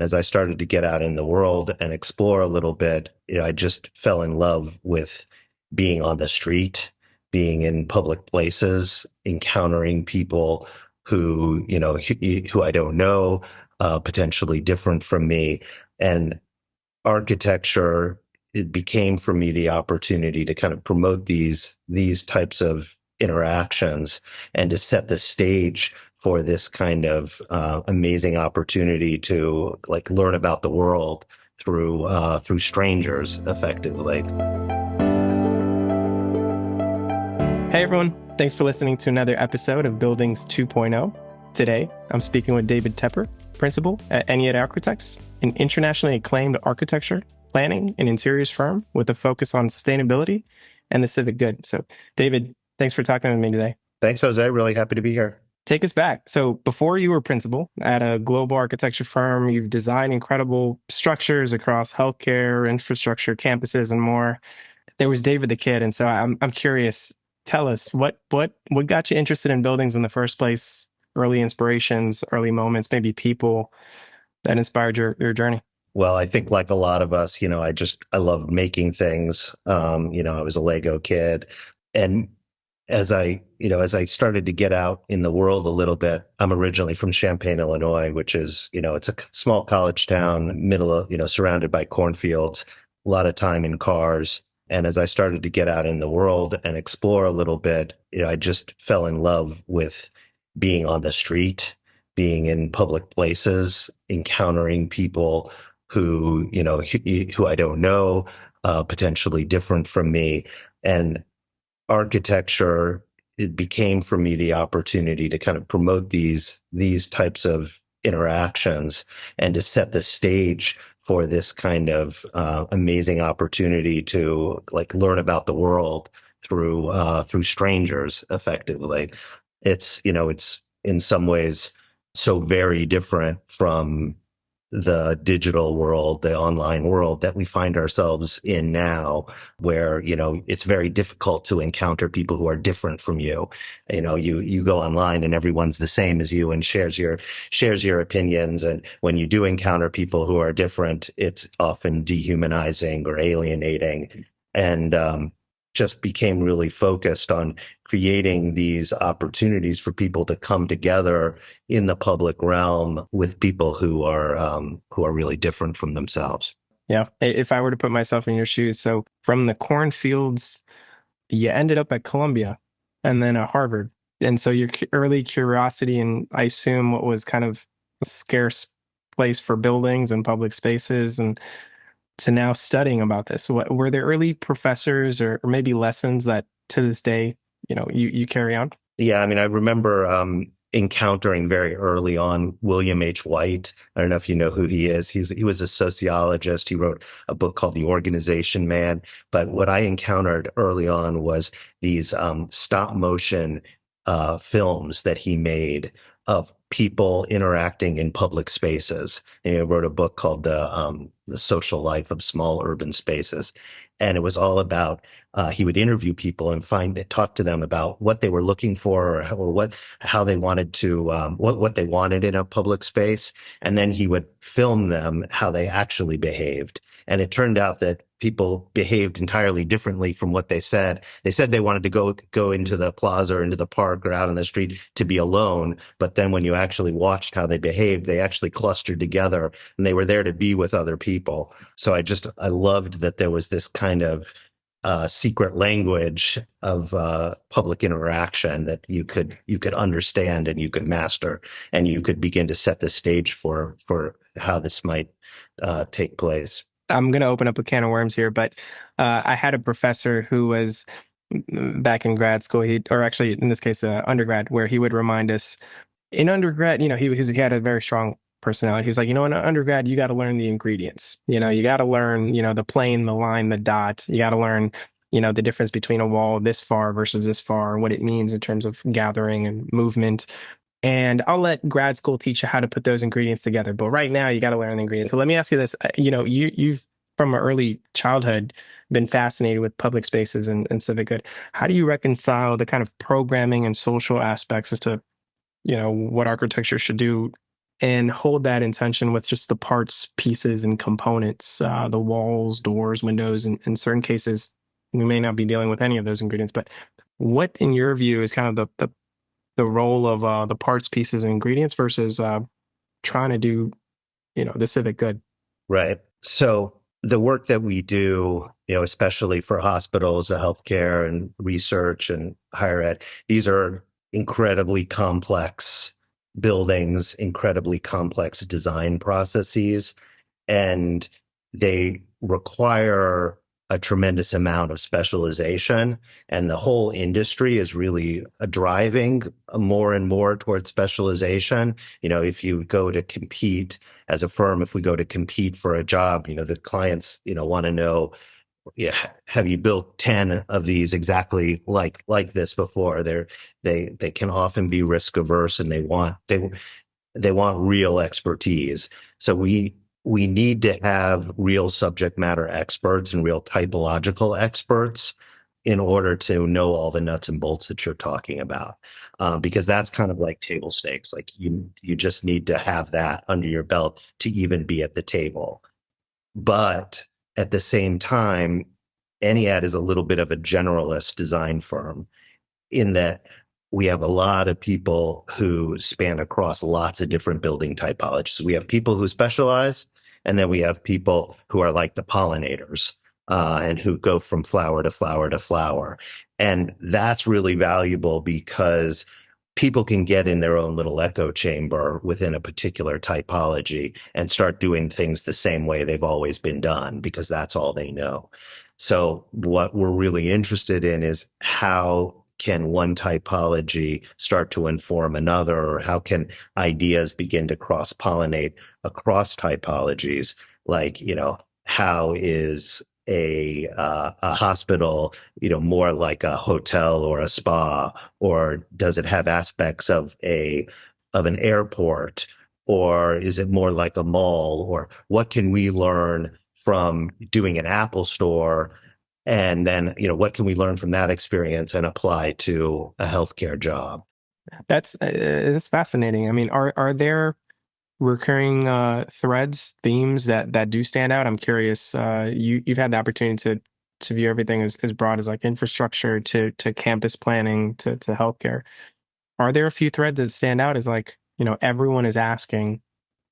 As I started to get out in the world and explore a little bit, I just fell in love with being on the street, being in public places, encountering people who I don't know, potentially different from me. And architecture, it became for me the opportunity to kind of promote these types of interactions and to set the stage for this kind of amazing opportunity to like learn about the world through strangers effectively. Hey everyone, thanks for listening to another episode of Buildings 2.0. Today, I'm speaking with David Tepper, principal at Ennead Architects, an internationally acclaimed architecture, planning, and interiors firm with a focus on sustainability and the civic good. So, David, thanks for talking with me today. Thanks, Jose. Really happy to be here. Take us back. So before you were principal at a global architecture firm, you've designed incredible structures across healthcare, infrastructure, campuses, and more. There was David the Kid. And so I'm curious, tell us what got you interested in buildings in the first place? Early inspirations, early moments, maybe people that inspired your journey. Well, I think like a lot of us, I loved making things. I was a Lego kid. And as I started to get out in the world a little bit, I'm originally from Champaign, Illinois, which is, it's a small college town, surrounded by cornfields, a lot of time in cars. And as I started to get out in the world and explore a little bit, I just fell in love with being on the street, being in public places, encountering people who I don't know, potentially different from me. And architecture, it became for me the opportunity to kind of promote these types of interactions and to set the stage for this kind of amazing opportunity to like learn about the world through strangers effectively. It's in some ways so very different from the digital world, the online world that we find ourselves in now, where, it's very difficult to encounter people who are different from you. You go online and everyone's the same as you and shares your opinions. And when you do encounter people who are different, it's often dehumanizing or alienating. And, just became really focused on creating these opportunities for people to come together in the public realm with people who are really different from themselves. Yeah. If I were to put myself in your shoes, so from the cornfields, you ended up at Columbia and then at Harvard. And so your early curiosity and I assume what was kind of a scarce place for buildings and public spaces and to now studying about this. Were there early professors or maybe lessons that to this day, you carry on? Yeah, I mean, I remember encountering very early on William H. White. I don't know if you know who he is. He was a sociologist. He wrote a book called The Organization Man. But what I encountered early on was these stop motion films that he made of people interacting in public spaces. And he wrote a book called The Social Life of Small Urban Spaces. And it was all about, he would interview people and talk to them about what they were looking for or how they wanted to, what they wanted in a public space. And then he would film them how they actually behaved. And it turned out that people behaved entirely differently from what they said. They said they wanted to go into the plaza or into the park or out on the street to be alone. But then when you actually watched how they behaved, they actually clustered together and they were there to be with other people. So I loved that there was this kind of secret language of public interaction that you could understand and you could master, and you could begin to set the stage for how this might take place. I'm going to open up a can of worms here, but I had a professor who was back in grad school, or actually in this case, undergrad, where he would remind us in undergrad, he had a very strong personality. He was like, in undergrad, you got to learn the ingredients. You got to learn, the plane, the line, the dot. You got to learn, the difference between a wall this far versus this far and what it means in terms of gathering and movement. And I'll let grad school teach you how to put those ingredients together. But right now, you got to learn the ingredients. So let me ask you this. You've from an early childhood been fascinated with public spaces and civic good. How do you reconcile the kind of programming and social aspects as to, what architecture should do and hold that intention with just the parts, pieces, and components, the walls, doors, windows. In certain cases, we may not be dealing with any of those ingredients, but what, in your view, is kind of the role of the parts, pieces, and ingredients versus trying to do, the civic good? Right. So the work that we do, especially for hospitals, healthcare and research and higher ed, these are incredibly complex buildings, incredibly complex design processes, and they require a tremendous amount of specialization. And the whole industry is really driving more and more towards specialization. If you go to compete as a firm, if we go to compete for a job, the clients, want to know, yeah, have you built 10 of these exactly like this before? They can often be risk averse, and they want real expertise. So we need to have real subject matter experts and real typological experts in order to know all the nuts and bolts that you're talking about, because that's kind of like table stakes. Like you just need to have that under your belt to even be at the table. But at the same time, Ennead is a little bit of a generalist design firm in that we have a lot of people who span across lots of different building typologies. We have people who specialize, and then we have people who are like the pollinators, and who go from flower to flower to flower. And that's really valuable because people can get in their own little echo chamber within a particular typology and start doing things the same way they've always been done because that's all they know. So what we're really interested in is how can one typology start to inform another, or how can ideas begin to cross-pollinate across typologies? Like, how is a hospital, more like a hotel or a spa, or does it have aspects of an airport, or is it more like a mall, or what can we learn from doing an Apple store? And then, what can we learn from that experience and apply to a healthcare job? That's fascinating. I mean, are there recurring threads, themes that do stand out? I'm curious. You've had the opportunity to view everything as broad as like infrastructure to campus planning to healthcare. Are there a few threads that stand out as like, everyone is asking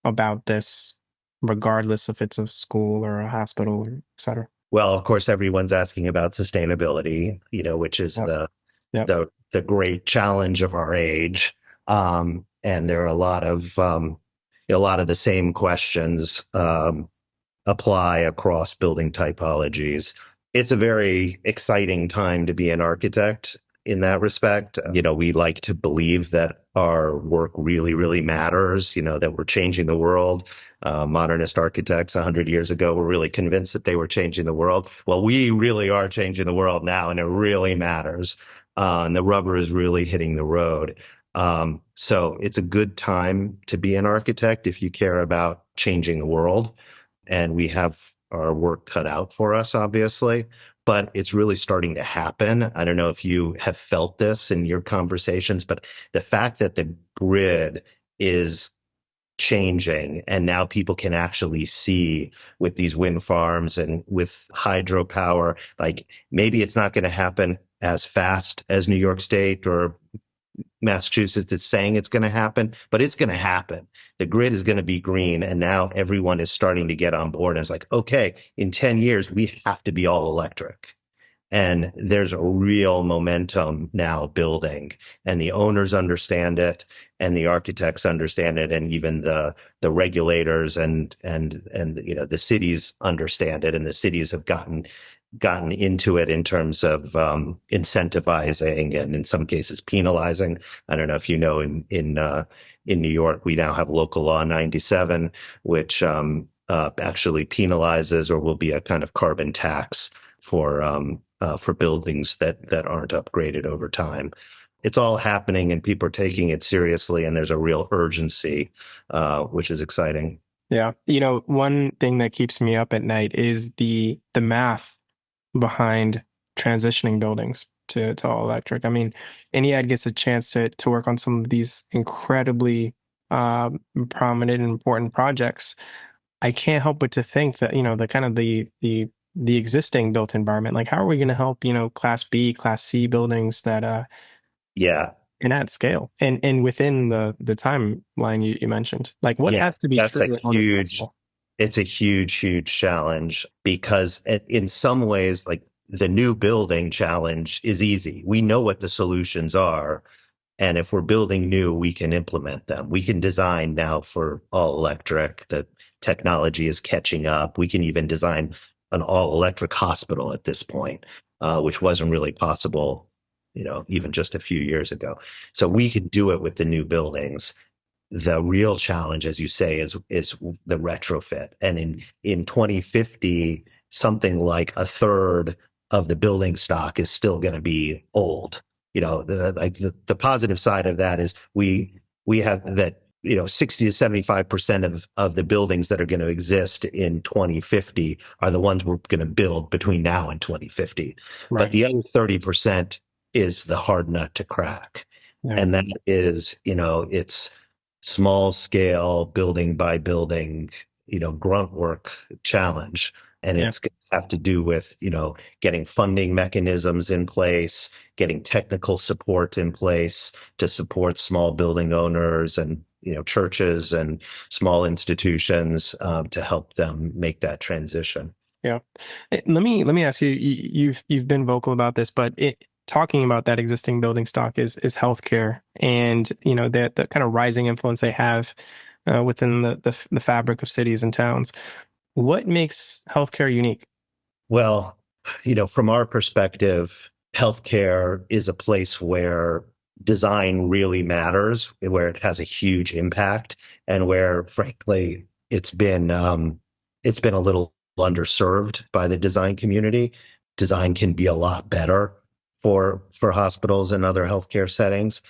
about this, regardless if it's a school or a hospital, et cetera? Well, of course, everyone's asking about sustainability, which is Yep. Yep. the great challenge of our age. And there are a lot of the same questions apply across building typologies. It's a very exciting time to be an architect in that respect. We like to believe that our work really, really matters, that we're changing the world. Modernist architects 100 years ago were really convinced that they were changing the world. Well, we really are changing the world now, and it really matters. And the rubber is really hitting the road. So it's a good time to be an architect if you care about changing the world. And we have our work cut out for us, obviously, but it's really starting to happen. I don't know if you have felt this in your conversations, but the fact that the grid is changing and now people can actually see with these wind farms and with hydropower, like maybe it's not going to happen as fast as New York State or Massachusetts is saying it's going to happen, but it's going to happen. The grid is going to be green. And now everyone is starting to get on board. And it's like, okay, in 10 years, we have to be all electric. And there's a real momentum now building, and the owners understand it, and the architects understand it, and even the regulators and the cities understand it, and the cities have gotten into it in terms of incentivizing and in some cases penalizing. I don't know if in New York we now have Local Law 97, which actually penalizes or will be a kind of carbon tax for buildings that aren't upgraded over time. It's all happening, and people are taking it seriously, and there's a real urgency, which is exciting. Yeah. One thing that keeps me up at night is the math behind transitioning buildings to all electric. I mean, Ennead gets a chance to work on some of these incredibly prominent and important projects, I can't help but to think that, the kind of the existing built environment, like how are we going to help, class B, class C buildings that Yeah. can add scale and within the timeline you mentioned, like what Yeah. has to be That's a true in order to be huge, possible? it's a huge, huge challenge because in some ways, like the new building challenge is easy. We know what the solutions are. And if we're building new, we can implement them. We can design now for all electric. The technology is catching up. We can even design an all electric hospital at this point, which wasn't really possible, even just a few years ago. So we can do it with the new buildings. The real challenge, as you say, is the retrofit. And in 2050, something like a third of the building stock is still going to be old. The positive side of that is we have that 60 to 75% of the buildings that are going to exist in 2050 are the ones we're going to build between now and 2050. But Right. the other 30% is the hard nut to crack. Yeah. And that is, it's small scale building by building, grunt work challenge. And Yeah. it's going to have to do with, getting funding mechanisms in place, getting technical support in place to support small building owners and, churches and small institutions to help them make that transition. Yeah. Let me ask you, you've been vocal about this, but talking about that existing building stock is healthcare and, the kind of rising influence they have within the fabric of cities and towns. What makes healthcare unique? Well, from our perspective, healthcare is a place where design really matters, where it has a huge impact, and where, frankly, it's been a little underserved by the design community. Design can be a lot better for hospitals and other healthcare settings.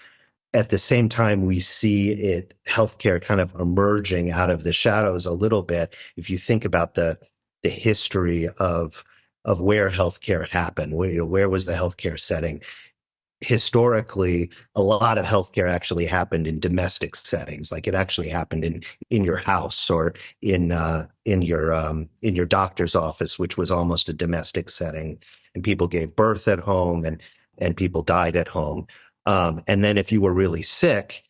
At the same time, we see healthcare kind of emerging out of the shadows a little bit. If you think about the history of where healthcare happened, where was the healthcare setting? Historically, a lot of healthcare actually happened in domestic settings. Like it actually happened in your house or in your doctor's office, which was almost a domestic setting. And people gave birth at home and people died at home. And then if you were really sick,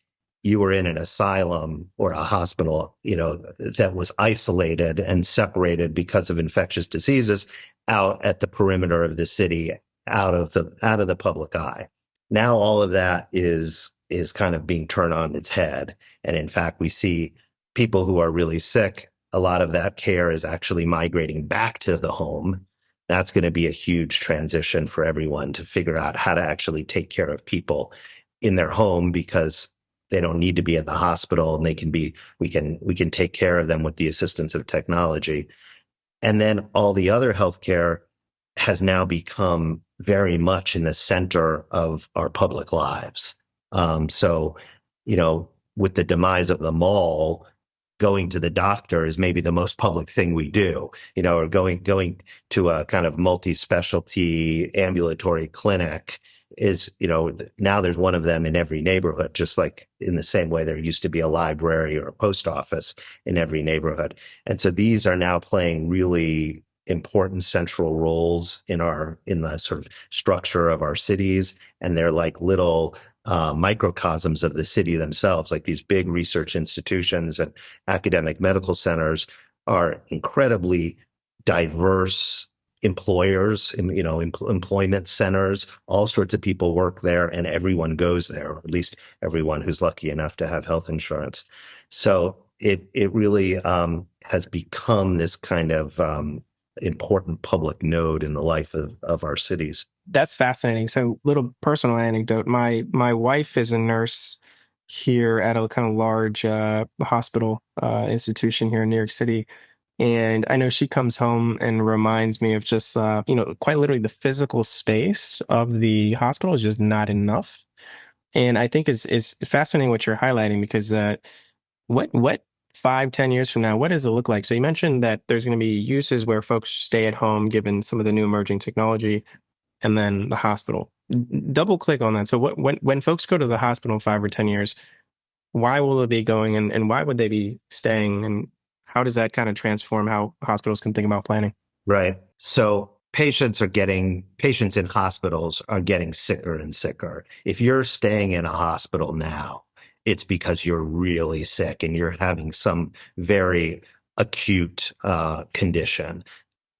you were in an asylum or a hospital, that was isolated and separated because of infectious diseases out at the perimeter of the city, out of the public eye. Now all of that is kind of being turned on its head. And in fact, we see people who are really sick, a lot of that care is actually migrating back to the home. That's going to be a huge transition for everyone to figure out how to actually take care of people in their home because they don't need to be in the hospital and we can take care of them with the assistance of technology. And then all the other healthcare has now become very much in the center of our public lives. So, with the demise of the mall, going to the doctor is maybe the most public thing we do, or going to a kind of multi-specialty ambulatory clinic is, now there's one of them in every neighborhood, just like in the same way there used to be a library or a post office in every neighborhood. And so these are now playing really important central roles in the sort of structure of our cities. And they're like little microcosms of the city themselves, like these big research institutions and academic medical centers are incredibly diverse employers, employment centers, all sorts of people work there and everyone goes there, or at least everyone who's lucky enough to have health insurance. So it really has become this kind of important public node in the life of our cities. That's fascinating. So, little personal anecdote. My wife is a nurse here at a kind of large hospital institution here in New York City. And I know she comes home and reminds me of just, quite literally the physical space of the hospital is just not enough. And I think it's fascinating what you're highlighting because what 5, 10 years from now, what does it look like? So you mentioned that there's going to be uses where folks stay at home given some of the new emerging technology and then the hospital. Double click on that. So when folks go to the hospital in 5 or 10 years, why will they be going, and why would they be staying? And how does that kind of transform how hospitals can think about planning? Right. So patients in hospitals are getting sicker and sicker. If you're staying in a hospital now, it's because you're really sick and you're having some very acute condition.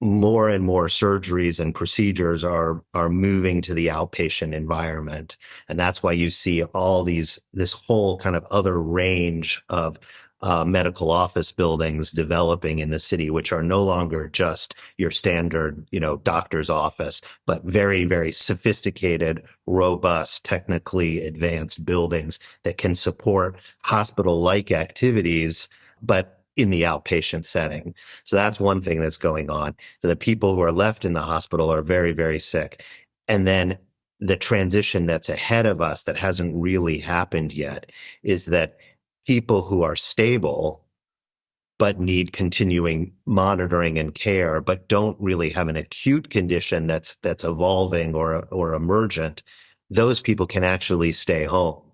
More and more surgeries and procedures are moving to the outpatient environment, and that's why you see this whole kind of other range of medical office buildings developing in the city, which are no longer just your standard, doctor's office, but very, very sophisticated, robust, technically advanced buildings that can support hospital-like activities, but in the outpatient setting. So that's one thing that's going on. So the people who are left in the hospital are very, very sick. And then the transition that's ahead of us that hasn't really happened yet is that people who are stable but need continuing monitoring and care, but don't really have an acute condition that's evolving or emergent, those people can actually stay home.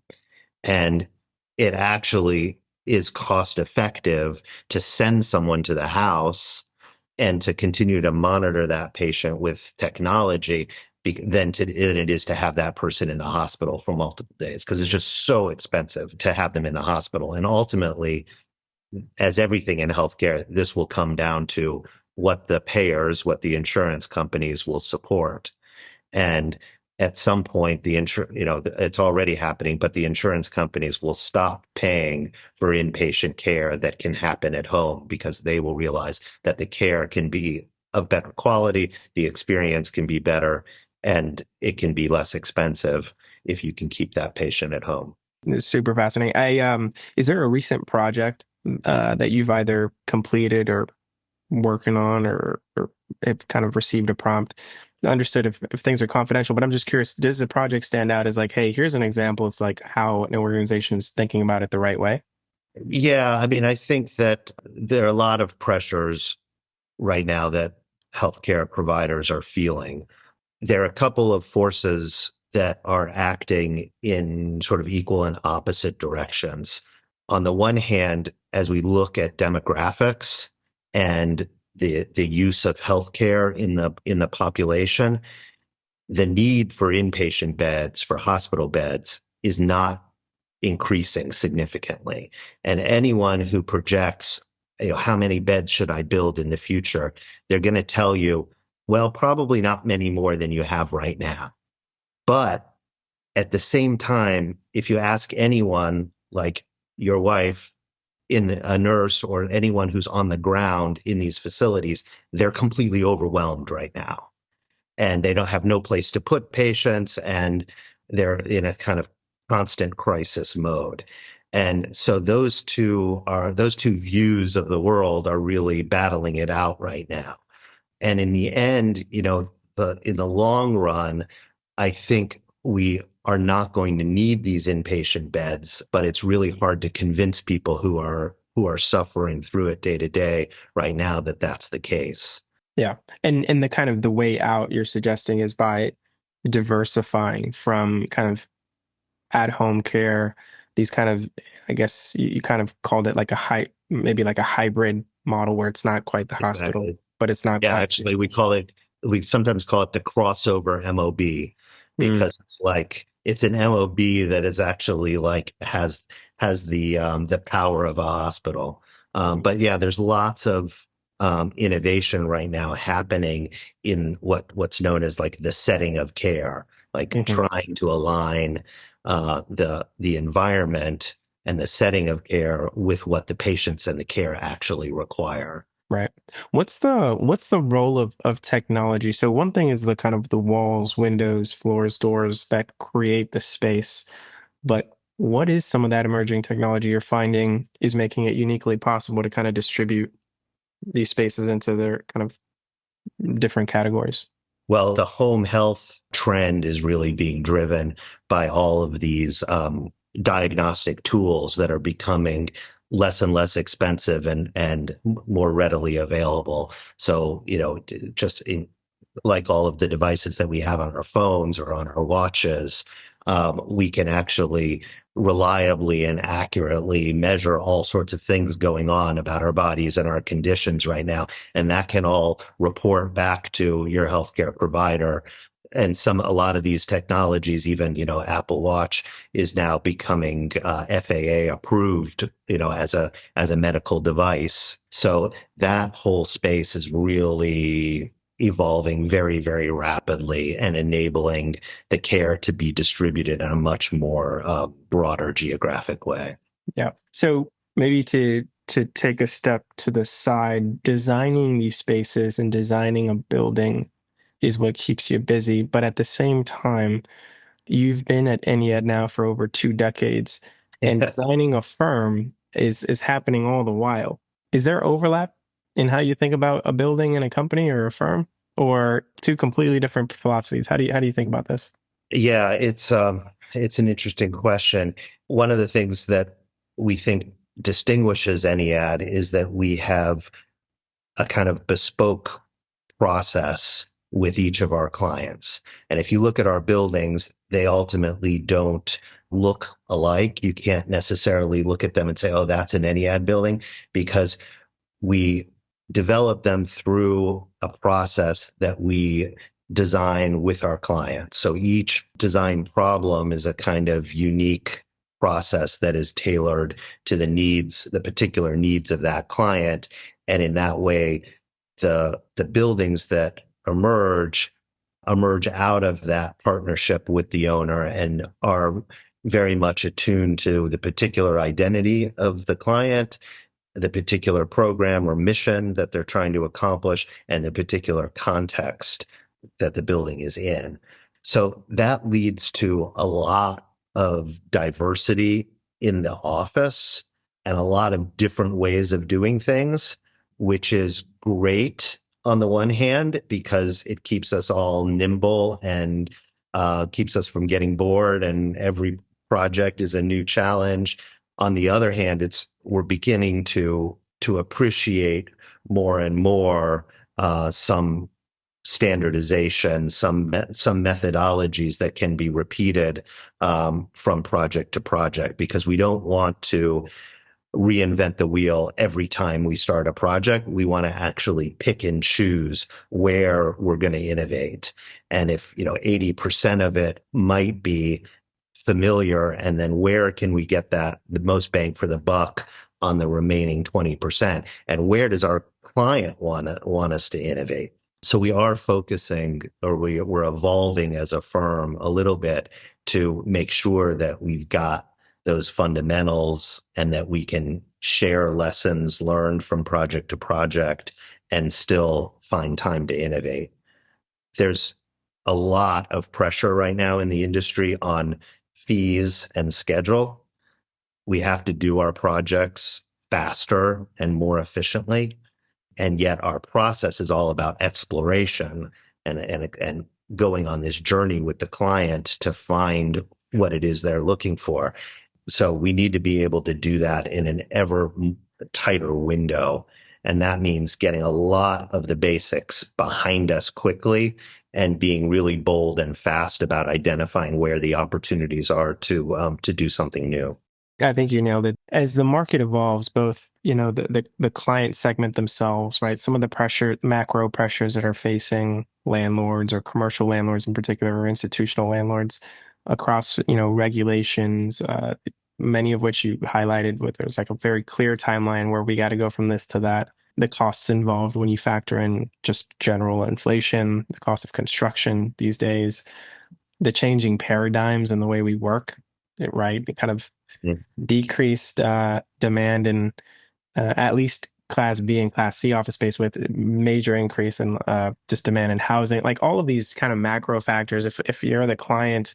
And it actually is cost effective to send someone to the house and to continue to monitor that patient with technology than it is to have that person in the hospital for multiple days, because it's just so expensive to have them in the hospital. And ultimately, as everything in healthcare, this will come down to what the insurance companies will support. And at some point, it's already happening, but the insurance companies will stop paying for inpatient care that can happen at home, because they will realize that the care can be of better quality, the experience can be better, and it can be less expensive if you can keep that patient at home. It's super fascinating. Is there a recent project that you've either completed or working on, or have kind of received a prompt? Understood if things are confidential, but I'm just curious, does the project stand out as like, hey, here's an example? It's like how an organization is thinking about it the right way. Yeah, I mean, I think that there are a lot of pressures right now that healthcare providers are feeling. There are a couple of forces that are acting in sort of equal and opposite directions. On the one hand, as we look at demographics and the use of healthcare in the population, the need for inpatient beds, for hospital beds, is not increasing significantly. And anyone who projects, how many beds should I build in the future, they're going to tell you, well, probably not many more than you have right now. But at the same time, if you ask anyone, like your wife, a nurse, or anyone who's on the ground in these facilities, they're completely overwhelmed right now. And they don't have no place to put patients, and they're in a kind of constant crisis mode. And so those two views of the world are really battling it out right now. And in the end, in the long run, I think we are not going to need these inpatient beds, but it's really hard to convince people who are suffering through it day to day right now that that's the case. Yeah. And the kind of the way out you're suggesting is by diversifying from kind of at-home care, these kind of, I guess you kind of called it like maybe like a hybrid model where it's not quite the hospital, Exactly. but it's not Yeah, quite. actually, we sometimes call it the crossover MOB, because it's like it's an MOB that is actually like has the power of a hospital. But yeah, there's lots of innovation right now happening in what's known as like the setting of care, like trying to align the environment and the setting of care with what the patients and the care actually require. Right. What's the role of technology? So one thing is the kind of the walls, windows, floors, doors that create the space, but what is some of that emerging technology you're finding is making it uniquely possible to kind of distribute these spaces into their kind of different categories? Well, the home health trend is really being driven by all of these diagnostic tools that are becoming less and less expensive and more readily available. So, like all of the devices that we have on our phones or on our watches, we can actually reliably and accurately measure all sorts of things going on about our bodies and our conditions right now. And that can all report back to your healthcare provider. And a lot of these technologies, even, Apple Watch is now becoming FAA approved, as a medical device. So that whole space is really evolving very, very rapidly and enabling the care to be distributed in a much more broader geographic way. Yeah. So maybe to take a step to the side, designing these spaces and designing a building is what keeps you busy. But at the same time, you've been at Ennead now for over 2 decades, and designing a firm is happening all the while. Is there overlap in how you think about a building and a company or a firm, or two completely different philosophies? How do you think about this? Yeah, it's an interesting question. One of the things that we think distinguishes Ennead is that we have a kind of bespoke process with each of our clients. And if you look at our buildings, they ultimately don't look alike. You can't necessarily look at them and say, oh, that's an Ennead building, because we develop them through a process that we design with our clients. So each design problem is a kind of unique process that is tailored to the particular needs of that client. And in that way, the buildings that emerge out of that partnership with the owner and are very much attuned to the particular identity of the client, the particular program or mission that they're trying to accomplish, and the particular context that the building is in. So that leads to a lot of diversity in the office and a lot of different ways of doing things, which is great on the one hand, because it keeps us all nimble and keeps us from getting bored, and every project is a new challenge. On the other hand, we're beginning to appreciate more and more some standardization, some methodologies that can be repeated from project to project, because we don't want to reinvent the wheel every time we start a project. We want to actually pick and choose where we're going to innovate. And if, 80% of it might be familiar, and then where can we get the most bang for the buck on the remaining 20%? And where does our client want us to innovate? So we are focusing, or we're evolving as a firm a little bit to make sure that we've got those fundamentals and that we can share lessons learned from project to project and still find time to innovate. There's a lot of pressure right now in the industry on fees and schedule. We have to do our projects faster and more efficiently. And yet our process is all about exploration and going on this journey with the client to find what it is they're looking for. So we need to be able to do that in an ever tighter window. And that means getting a lot of the basics behind us quickly and being really bold and fast about identifying where the opportunities are to do something new. I think you nailed it. As the market evolves, both, the client segment themselves, right? Some of the macro pressures that are facing landlords or commercial landlords in particular, or institutional landlords across, regulations, many of which you highlighted with, there's like a very clear timeline where we got to go from this to that. The costs involved when you factor in just general inflation, the cost of construction these days, the changing paradigms and the way we work, right? The kind of decreased demand in at least Class B and Class C office space, with major increase in just demand in housing, like all of these kind of macro factors. If you're the client,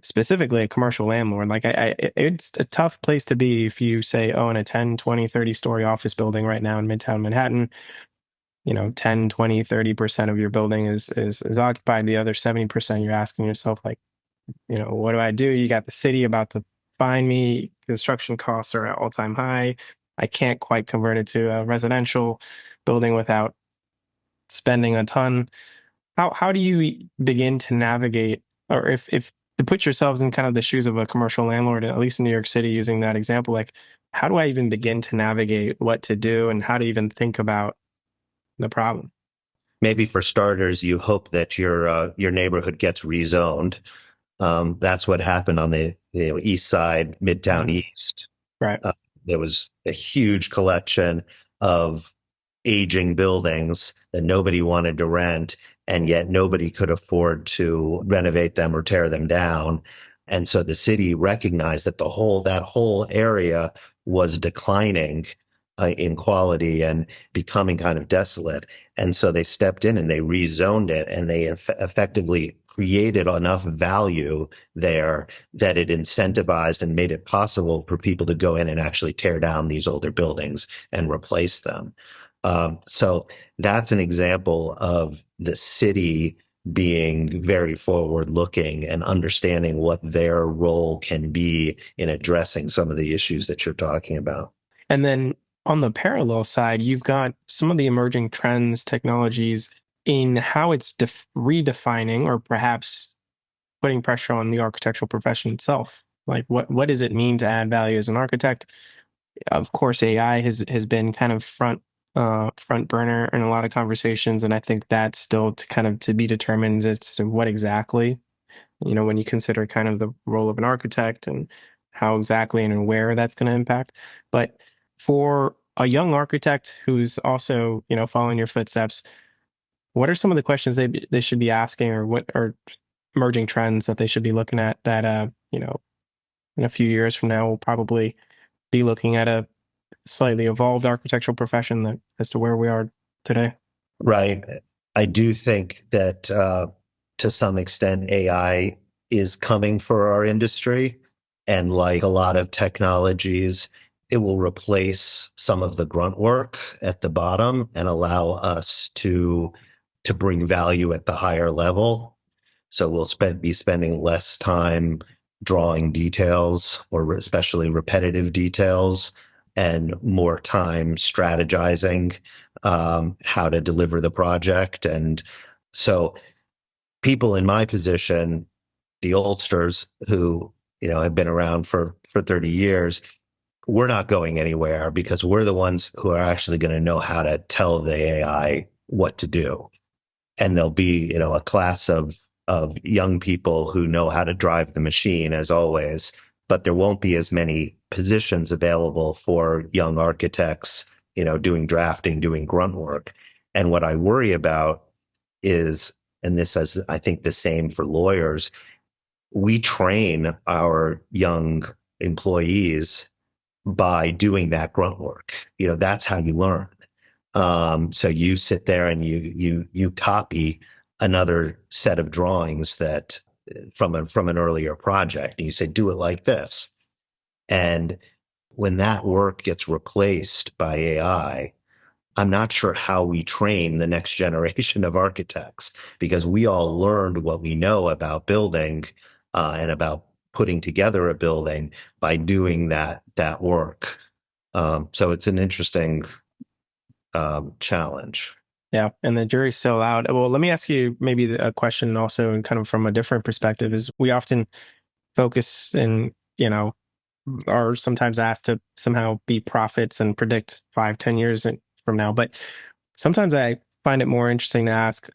specifically a commercial landlord, like it's a tough place to be if you say, oh, in a 10, 20, 30 story office building right now in Midtown Manhattan, 10, 20, 30% of your building is occupied. The other 70%, you're asking yourself, like, what do I do? You got the city about to fine me. Construction costs are at all-time high. I can't quite convert it to a residential building without spending a ton. How do you begin to navigate, or if to put yourselves in kind of the shoes of a commercial landlord, at least in New York City, using that example, like how do I even begin to navigate what to do and how to even think about the problem? Maybe for starters, you hope that your neighborhood gets rezoned. That's what happened on the east side, Midtown Mhm. East. Right. Uh, there was a huge collection of aging buildings that nobody wanted to rent, and yet nobody could afford to renovate them or tear them down. And so the city recognized that that whole area was declining in quality and becoming kind of desolate. And so they stepped in and they rezoned it, and they effectively created enough value there that it incentivized and made it possible for people to go in and actually tear down these older buildings and replace them. So that's an example of the city being very forward looking and understanding what their role can be in addressing some of the issues that you're talking about. And then on the parallel side, you've got some of the emerging trends, technologies in how it's redefining or perhaps putting pressure on the architectural profession itself. Like what does it mean to add value as an architect? Of course, AI has been kind of front burner in a lot of conversations, and I think that's still to kind of to be determined as to what exactly, when you consider kind of the role of an architect and how exactly and where that's going to impact. But for a young architect who's also, following your footsteps, what are some of the questions they should be asking, or what are emerging trends that they should be looking at that in a few years from now we'll probably be looking at a slightly evolved architectural profession that as to where we are today? Right. I do think that to some extent, AI is coming for our industry. And like a lot of technologies, it will replace some of the grunt work at the bottom and allow us to bring value at the higher level. So we'll be spending less time drawing details, or especially repetitive details, and more time strategizing how to deliver the project. And so people in my position, the oldsters who, have been around for 30 years, we're not going anywhere because we're the ones who are actually going to know how to tell the AI what to do. And there'll be, a class of young people who know how to drive the machine, as always, but there won't be as many positions available for young architects, doing drafting, doing grunt work. And what I worry about is, and this is, I think, the same for lawyers, we train our young employees by doing that grunt work. That's how you learn. So you sit there and you copy another set of drawings that from an earlier project, and you say, do it like this. And when that work gets replaced by AI, I'm not sure how we train the next generation of architects, because we all learned what we know about building and about putting together a building by doing that work. So it's an interesting challenge. Yeah, and the jury's still out. Well, let me ask you maybe a question also, and kind of from a different perspective, is we often focus and, are sometimes asked to somehow be prophets and predict 5, 10 years from now. But sometimes I find it more interesting to ask,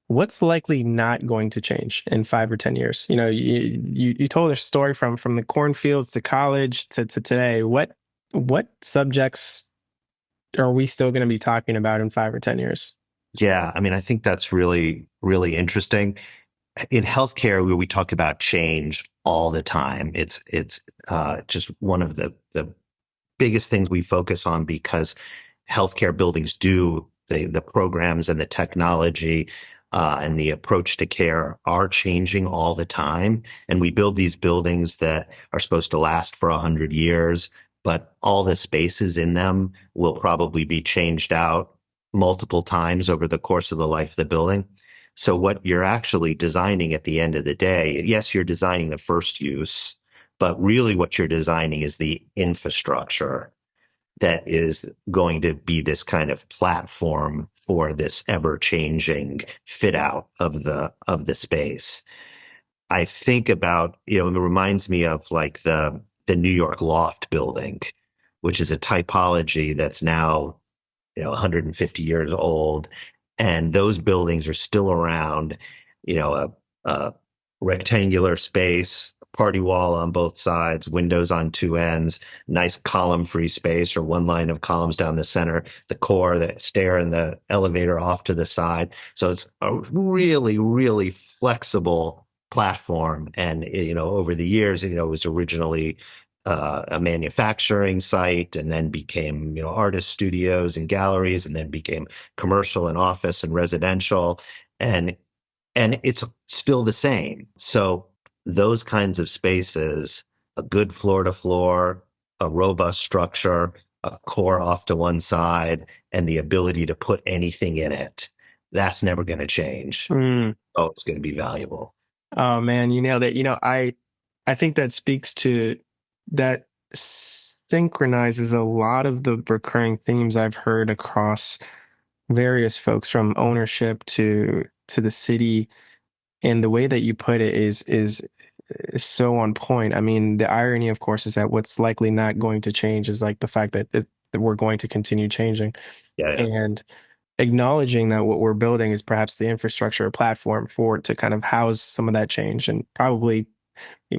what's likely not going to change in 5 or 10 years? You told a story from the cornfields to college to today. What subjects are we still going to be talking about in 5 or 10 years? Yeah, I mean, I think that's really, really interesting. In healthcare, we talk about change all the time. It's just one of the biggest things we focus on, because healthcare buildings do the programs and the technology and the approach to care are changing all the time. And we build these buildings that are supposed to last for 100 years, but all the spaces in them will probably be changed out multiple times over the course of the life of the building. So what you're actually designing at the end of the day, yes, you're designing the first use, but really what you're designing is the infrastructure that is going to be this kind of platform for this ever changing fit out of the space. I think about, it reminds me of like the New York loft building, which is a typology that's now, 150 years old. And those buildings are still around, a rectangular space, party wall on both sides, windows on two ends, nice column-free space or one line of columns down the center, the core, the stair, and the elevator off to the side. So it's a really, really flexible platform. And, over the years, it was originally a manufacturing site and then became, artist studios and galleries and then became commercial and office and residential. And it's still the same. So those kinds of spaces, a good floor to floor, a robust structure, a core off to one side, and the ability to put anything in it, that's never going to change. Mm. Oh, it's going to be valuable. Oh man, you nailed it. I think that speaks to that synchronizes a lot of the recurring themes I've heard across various folks from ownership to the city. And the way that you put it is so on point. I mean, the irony, of course, is that what's likely not going to change is like the fact that we're going to continue changing. Yeah, yeah. And acknowledging that what we're building is perhaps the infrastructure or platform for it to kind of house some of that change. And probably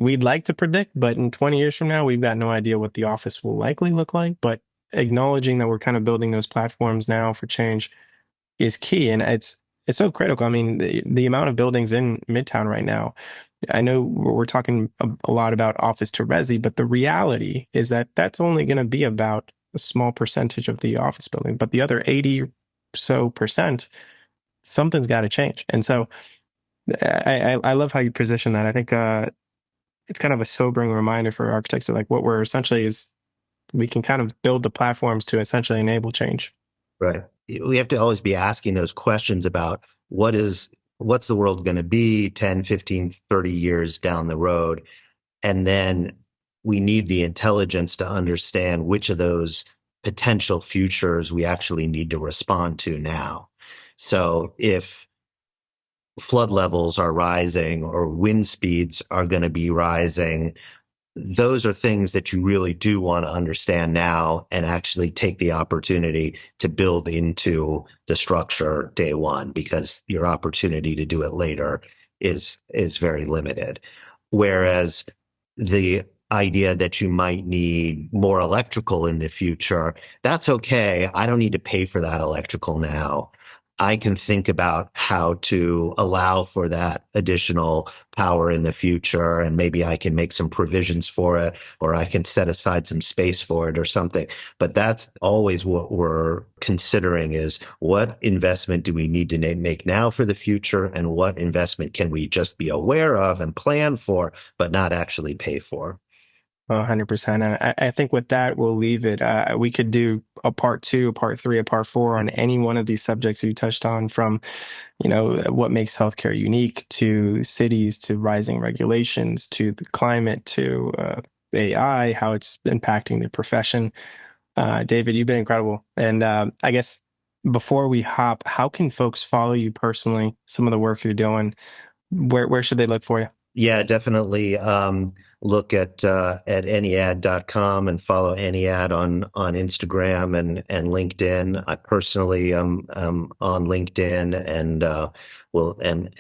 we'd like to predict, but in 20 years from now, we've got no idea what the office will likely look like. But acknowledging that we're kind of building those platforms now for change is key. And it's so critical. I mean, the amount of buildings in Midtown right now, I know we're talking a lot about office to resi, but the reality is that that's only going to be about a small percentage of the office building, but the other 80% something's got to change. And so I love how you position that. I think it's kind of a sobering reminder for architects that like what we're essentially is we can kind of build the platforms to essentially enable change. Right. We have to always be asking those questions about what's the world going to be 10, 15, 30 years down the road. And then we need the intelligence to understand which of those potential futures we actually need to respond to now. So if flood levels are rising or wind speeds are going to be rising, those are things that you really do want to understand now and actually take the opportunity to build into the structure day one, because your opportunity to do it later is very limited. Whereas the idea that you might need more electrical in the future, that's okay. I don't need to pay for that electrical now. I can think about how to allow for that additional power in the future, and maybe I can make some provisions for it, or I can set aside some space for it or something. But that's always what we're considering, is what investment do we need to make now for the future, and what investment can we just be aware of and plan for, but not actually pay for. 100%. And I think with that, we'll leave it. We could do a part two, a part three, a part four on any one of these subjects you touched on, from, what makes healthcare unique, to cities, to rising regulations, to the climate, to AI, how it's impacting the profession. David, you've been incredible. And I guess before we hop, how can folks follow you personally, some of the work you're doing? Where should they look for you? Yeah, definitely. Look at Ennead.com and follow Ennead on Instagram and LinkedIn. I personally am on LinkedIn and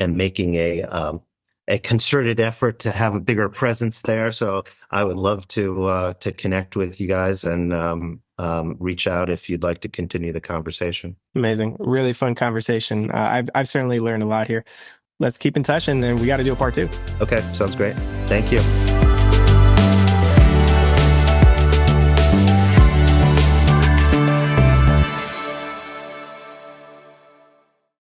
am making a concerted effort to have a bigger presence there. So I would love to connect with you guys and reach out if you'd like to continue the conversation. Amazing. Really fun conversation. I've certainly learned a lot here. Let's keep in touch, and then we got to do a part two. Okay, sounds great. Thank you.